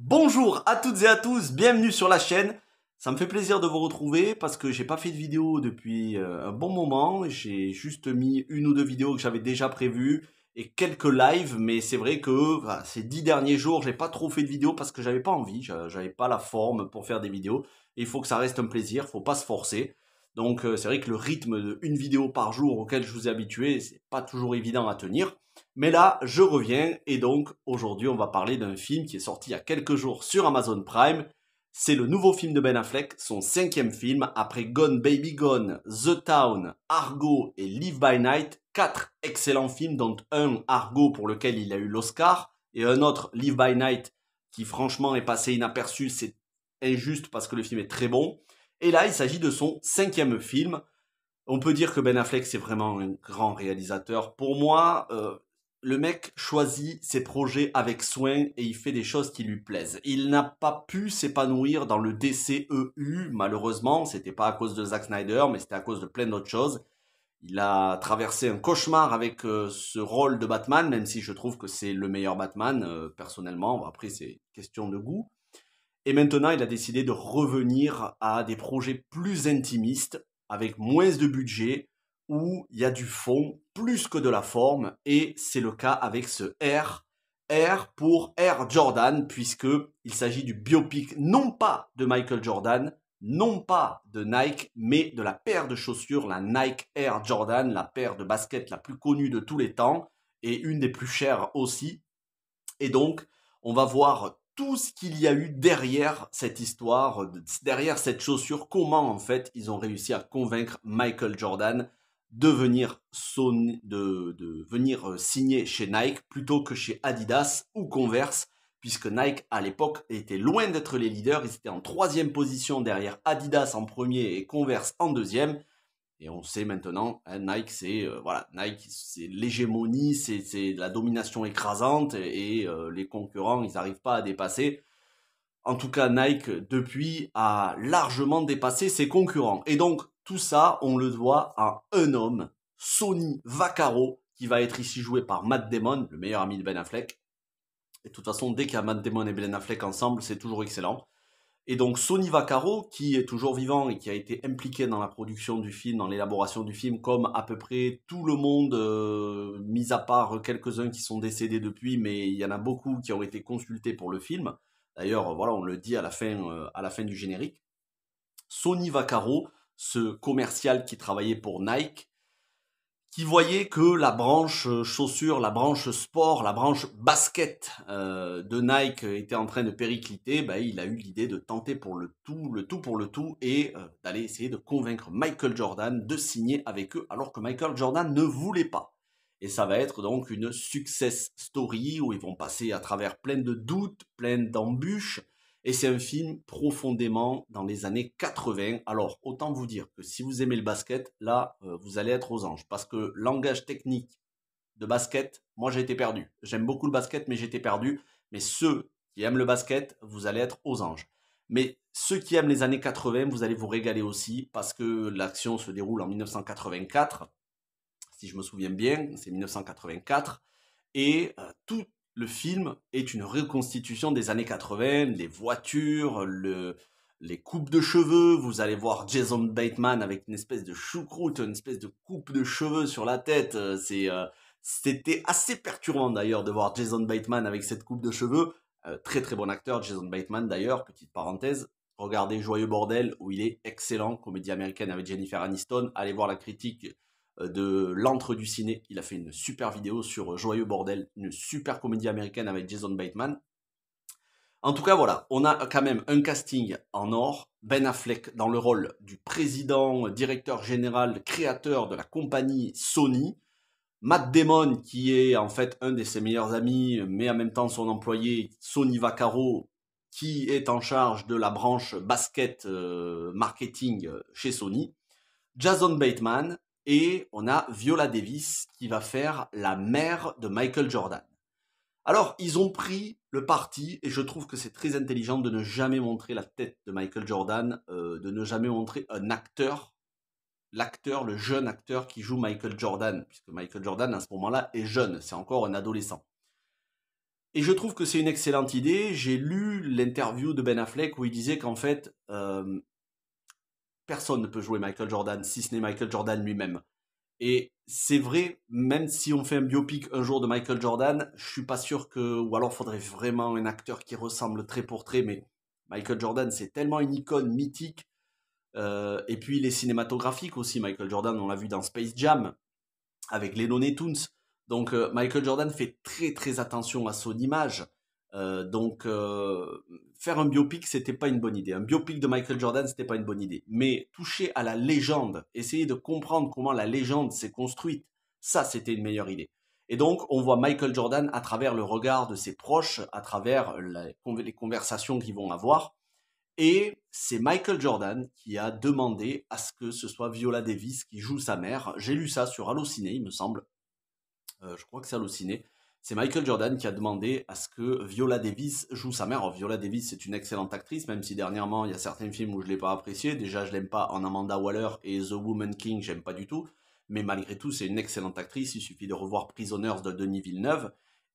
Bonjour à toutes et à tous, bienvenue sur la chaîne. Ça me fait plaisir de vous retrouver parce que j'ai pas fait de vidéo depuis un bon moment. J'ai juste mis une ou deux vidéos que j'avais déjà prévues et quelques lives, mais c'est vrai que voilà, ces 10 derniers jours, j'ai pas trop fait de vidéos parce que j'avais pas envie, j'avais pas la forme pour faire des vidéos. Et il faut que ça reste un plaisir, faut pas se forcer. Donc c'est vrai que le rythme de une vidéo par jour auquel je vous ai habitué, c'est pas toujours évident à tenir. Mais là, je reviens et donc aujourd'hui, on va parler d'un film qui est sorti il y a quelques jours sur Amazon Prime. C'est le nouveau film de Ben Affleck, son 5e film après Gone Baby Gone, The Town, Argo et Live by Night. 4 excellents films, dont un Argo pour lequel il a eu l'Oscar et un autre Live by Night qui franchement est passé inaperçu. C'est injuste parce que le film est très bon. Et là, il s'agit de son 5e film. On peut dire que Ben Affleck, c'est vraiment un grand réalisateur. Pour moi, le mec choisit ses projets avec soin et il fait des choses qui lui plaisent. Il n'a pas pu s'épanouir dans le DCEU, malheureusement. C'était pas à cause de Zack Snyder, mais c'était à cause de plein d'autres choses. Il a traversé un cauchemar avec ce rôle de Batman, même si je trouve que c'est le meilleur Batman, personnellement. Après, c'est question de goût. Et maintenant, il a décidé de revenir à des projets plus intimistes, avec moins de budget, où il y a du fond plus que de la forme. Et c'est le cas avec ce R. R pour Air Jordan, puisque il s'agit du biopic non pas de Michael Jordan, non pas de Nike, mais de la paire de chaussures, la Nike Air Jordan, la paire de baskets la plus connue de tous les temps, et une des plus chères aussi. Et donc, on va voir tout ce qu'il y a eu derrière cette histoire, derrière cette chaussure, comment en fait ils ont réussi à convaincre Michael Jordan de venir, de venir signer chez Nike plutôt que chez Adidas ou Converse, puisque Nike à l'époque était loin d'être les leaders, ils étaient en 3e position derrière Adidas en premier et Converse en 2e. Et on sait maintenant, hein, Nike, c'est voilà, Nike, c'est l'hégémonie, c'est la domination écrasante et les concurrents, ils n'arrivent pas à dépasser. En tout cas, Nike depuis a largement dépassé ses concurrents. Et donc tout ça, on le doit à un homme, Sonny Vaccaro, qui va être ici joué par Matt Damon, le meilleur ami de Ben Affleck. Et de toute façon, dès qu'il y a Matt Damon et Ben Affleck ensemble, c'est toujours excellent. Et donc Sonny Vaccaro, qui est toujours vivant et qui a été impliqué dans la production du film, dans l'élaboration du film, comme à peu près tout le monde, mis à part quelques-uns qui sont décédés depuis, mais il y en a beaucoup qui ont été consultés pour le film. D'ailleurs, voilà, on le dit à la fin du générique. Sonny Vaccaro, ce commercial qui travaillait pour Nike, qui voyait que la branche chaussures, la branche sport, la branche basket de Nike était en train de péricliter, bah, il a eu l'idée de tenter pour le tout pour le tout, et d'aller essayer de convaincre Michael Jordan de signer avec eux, alors que Michael Jordan ne voulait pas. Et ça va être donc une success story où ils vont passer à travers plein de doutes, plein d'embûches, et c'est un film profondément dans les années 80. Alors, autant vous dire que si vous aimez le basket, là, vous allez être aux anges. Parce que langage technique de basket, moi j'ai été perdu. J'aime beaucoup le basket, mais j'ai été perdu. Mais ceux qui aiment le basket, vous allez être aux anges. Mais ceux qui aiment les années 80, vous allez vous régaler aussi, parce que l'action se déroule en 1984. Si je me souviens bien, c'est 1984. Et tout le film est une reconstitution des années 80, les voitures, les coupes de cheveux. Vous allez voir Jason Bateman avec une espèce de choucroute, une espèce de coupe de cheveux sur la tête. C'était assez perturbant d'ailleurs de voir Jason Bateman avec cette coupe de cheveux. Très très bon acteur, Jason Bateman d'ailleurs, petite parenthèse. Regardez Joyeux Bordel où il est excellent, comédie américaine avec Jennifer Aniston. Allez voir la critique de l'antre du ciné. Il a fait une super vidéo sur Joyeux Bordel, une super comédie américaine avec Jason Bateman. En tout cas, voilà, on a quand même un casting en or. Ben Affleck dans le rôle du président, directeur général, créateur de la compagnie Sony. Matt Damon, qui est en fait un de ses meilleurs amis, mais en même temps son employé, Sonny Vaccaro, qui est en charge de la branche basket marketing chez Sony. Jason Bateman, et on a Viola Davis qui va faire la mère de Michael Jordan. Alors, ils ont pris le parti, et je trouve que c'est très intelligent de ne jamais montrer la tête de Michael Jordan, de ne jamais montrer un acteur, l'acteur, le jeune acteur qui joue Michael Jordan, puisque Michael Jordan à ce moment-là est jeune, c'est encore un adolescent. Et je trouve que c'est une excellente idée. J'ai lu l'interview de Ben Affleck où il disait qu'en fait, personne ne peut jouer Michael Jordan si ce n'est Michael Jordan lui-même. Et c'est vrai, même si on fait un biopic un jour de Michael Jordan, je suis pas sûr que, ou alors faudrait vraiment un acteur qui ressemble trait pour trait, mais Michael Jordan c'est tellement une icône mythique. Et puis il est cinématographique aussi, Michael Jordan, on l'a vu dans Space Jam avec les Looney Tunes. Donc Michael Jordan fait très très attention à son image. Donc faire un biopic, c'était pas une bonne idée. Un biopic de Michael Jordan, c'était pas une bonne idée. Mais toucher à la légende, essayer de comprendre comment la légende s'est construite, ça c'était une meilleure idée. Et donc on voit Michael Jordan à travers le regard de ses proches, à travers les conversations qu'ils vont avoir. Et c'est Michael Jordan qui a demandé à ce que ce soit Viola Davis qui joue sa mère. J'ai lu ça sur Allociné, il me semble. Je crois que c'est Allociné. C'est Michael Jordan qui a demandé à ce que Viola Davis joue sa mère. Alors, Viola Davis, c'est une excellente actrice, même si dernièrement, il y a certains films où je ne l'ai pas appréciée. Déjà, je l'aime pas en Amanda Waller et The Woman King, j'aime pas du tout. Mais malgré tout, c'est une excellente actrice. Il suffit de revoir Prisoners de Denis Villeneuve.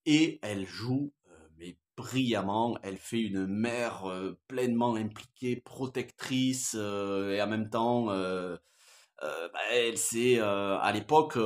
Et elle joue, mais brillamment. Elle fait une mère pleinement impliquée, protectrice, et en même temps, elle sait, à l'époque,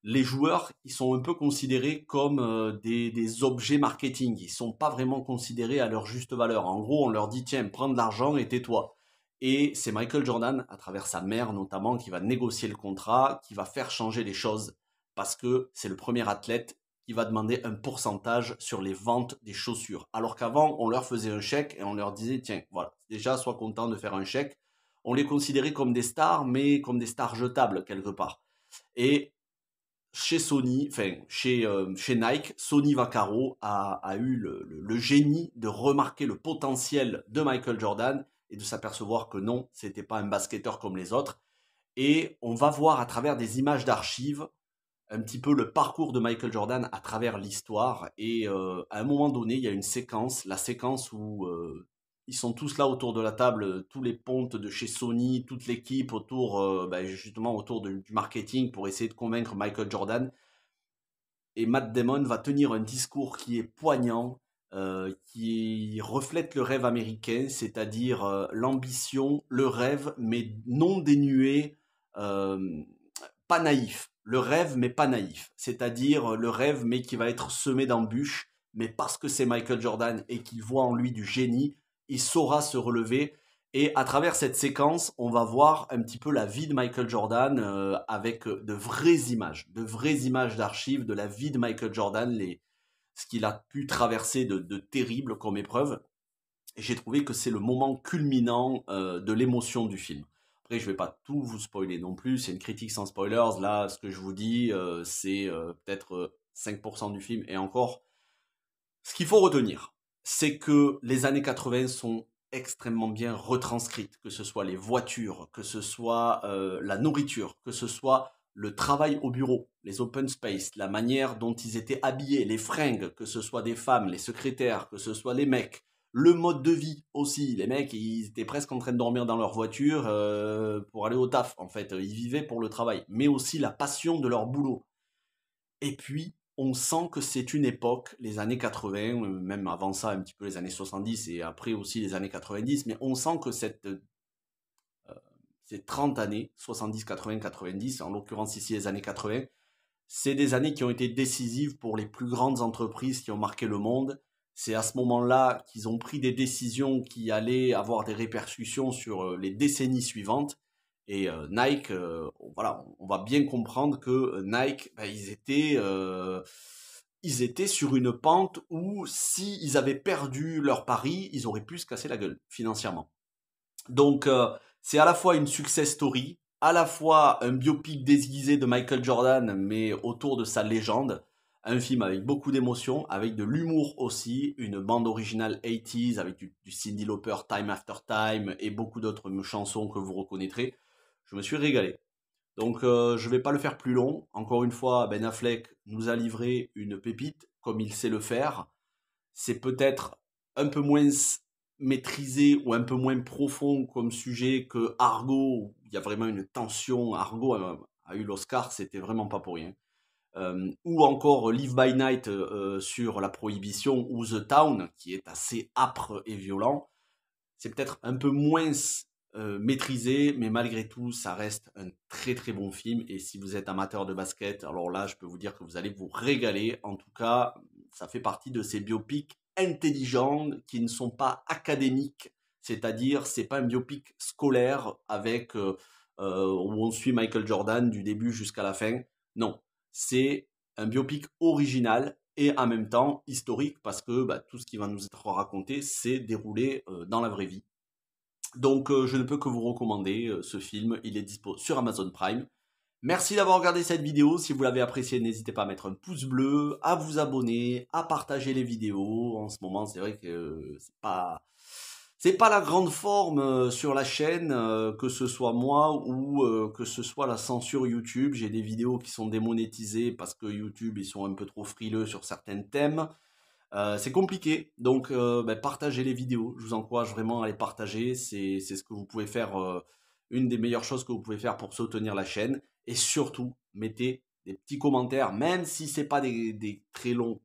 les joueurs, ils sont un peu considérés comme des objets marketing. Ils sont pas vraiment considérés à leur juste valeur. En gros, on leur dit, tiens, prends de l'argent et tais-toi. Et c'est Michael Jordan, à travers sa mère notamment, qui va négocier le contrat, qui va faire changer les choses, parce que c'est le premier athlète qui va demander un pourcentage sur les ventes des chaussures. Alors qu'avant, on leur faisait un chèque et on leur disait, tiens, voilà, déjà, sois content de faire un chèque. On les considérait comme des stars, mais comme des stars jetables quelque part. Et chez Sony, enfin chez Nike, Sony Vaccaro a eu le génie de remarquer le potentiel de Michael Jordan et de s'apercevoir que non, c'était pas un basketteur comme les autres. Et on va voir à travers des images d'archives un petit peu le parcours de Michael Jordan à travers l'histoire. Et à un moment donné, il y a une séquence, la séquence où ils sont tous là autour de la table, tous les pontes de chez Sony, toute l'équipe autour, justement autour du marketing pour essayer de convaincre Michael Jordan. Et Matt Damon va tenir un discours qui est poignant, qui reflète le rêve américain, c'est-à-dire l'ambition, le rêve, mais non dénué, euh, pas naïf. Le rêve, mais pas naïf. C'est-à-dire le rêve, mais qui va être semé d'embûches, mais parce que c'est Michael Jordan et qu'il voit en lui du génie, il saura se relever. Et à travers cette séquence, on va voir un petit peu la vie de Michael Jordan avec de vraies images d'archives de la vie de Michael Jordan, ce qu'il a pu traverser de terrible comme épreuve. Et j'ai trouvé que c'est le moment culminant de l'émotion du film. Après, je vais pas tout vous spoiler non plus, c'est une critique sans spoilers. Là, ce que je vous dis, c'est peut-être 5% du film. Et encore, ce qu'il faut retenir, c'est que les années 80 sont extrêmement bien retranscrites, que ce soit les voitures, que ce soit la nourriture, que ce soit le travail au bureau, les open space, la manière dont ils étaient habillés, les fringues, que ce soit des femmes, les secrétaires, que ce soit les mecs, le mode de vie aussi. Les mecs, ils étaient presque en train de dormir dans leur voiture pour aller au taf, en fait. Ils vivaient pour le travail, mais aussi la passion de leur boulot. Et puis, on sent que c'est une époque, les années 80, même avant ça, un petit peu les années 70 et après aussi les années 90, mais on sent que ces 30 années, 70, 80, 90, en l'occurrence ici les années 80, c'est des années qui ont été décisives pour les plus grandes entreprises qui ont marqué le monde. C'est à ce moment-là qu'ils ont pris des décisions qui allaient avoir des répercussions sur les décennies suivantes. Et Nike, voilà, on va bien comprendre que Nike, ils étaient sur une pente où s'ils avaient perdu leur pari, ils auraient pu se casser la gueule financièrement. Donc c'est à la fois une success story, à la fois un biopic déguisé de Michael Jordan, mais autour de sa légende. Un film avec beaucoup d'émotions, avec de l'humour aussi, une bande originale 80s avec du Cyndi Lauper, Time After Time et beaucoup d'autres chansons que vous reconnaîtrez. Je me suis régalé. Donc je vais pas le faire plus long. Encore une fois, Ben Affleck nous a livré une pépite comme il sait le faire. C'est peut-être un peu moins maîtrisé ou un peu moins profond comme sujet que Argo, où il y a vraiment une tension. Argo a eu l'Oscar, c'était vraiment pas pour rien. ou encore Live by Night sur la prohibition, ou The Town, qui est assez âpre et violent. C'est peut-être un peu moins maîtrisé, mais malgré tout, ça reste un très très bon film. Et si vous êtes amateur de basket, alors là, je peux vous dire que vous allez vous régaler. En tout cas, ça fait partie de ces biopics intelligents qui ne sont pas académiques. C'est-à-dire, c'est pas un biopic scolaire avec où on suit Michael Jordan du début jusqu'à la fin. Non, c'est un biopic original et en même temps historique parce que tout ce qui va nous être raconté s'est déroulé dans la vraie vie. Donc je ne peux que vous recommander ce film, il est dispo sur Amazon Prime. Merci d'avoir regardé cette vidéo, si vous l'avez appréciée, n'hésitez pas à mettre un pouce bleu, à vous abonner, à partager les vidéos. En ce moment, c'est vrai que c'est pas la grande forme sur la chaîne, que ce soit moi ou que ce soit la censure YouTube. J'ai des vidéos qui sont démonétisées parce que YouTube, ils sont un peu trop frileux sur certains thèmes. C'est compliqué, donc partagez les vidéos. Je vous encourage vraiment à les partager. C'est ce que vous pouvez faire, une des meilleures choses que vous pouvez faire pour soutenir la chaîne. Et surtout, mettez des petits commentaires, même si c'est pas des très longs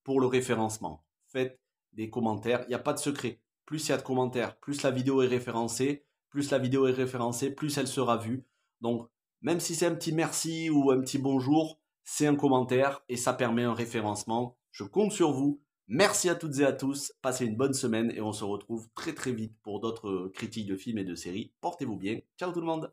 pour le référencement. Faites des commentaires, il n'y a pas de secret. Plus il y a de commentaires, plus la vidéo est référencée. Plus la vidéo est référencée, plus elle sera vue. Donc, même si c'est un petit merci ou un petit bonjour, c'est un commentaire et ça permet un référencement. Je compte sur vous. Merci à toutes et à tous. Passez une bonne semaine et on se retrouve très très vite pour d'autres critiques de films et de séries. Portez-vous bien. Ciao tout le monde.